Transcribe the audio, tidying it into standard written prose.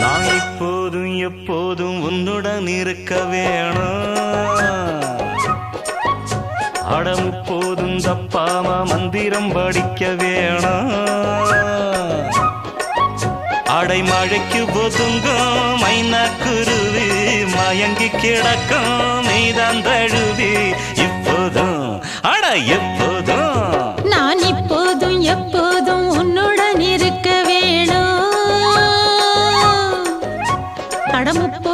நான் இப்போதும் எப்போதும் உன்னுடன் இருக்க வேணும். அடம் போதும் தப்பாம மந்திரம் படிக்க வேணும். அடைமழைக்கு ஒதுங்கும் மைனா குருவி மயங்கி கிடக்கும் நீதான் தழுவி. இப்போதும் அட எப்போதும் நான் இப்போதும் எப்போதும் உன்னுடன் இருக்க வேணும். அடமுப்போ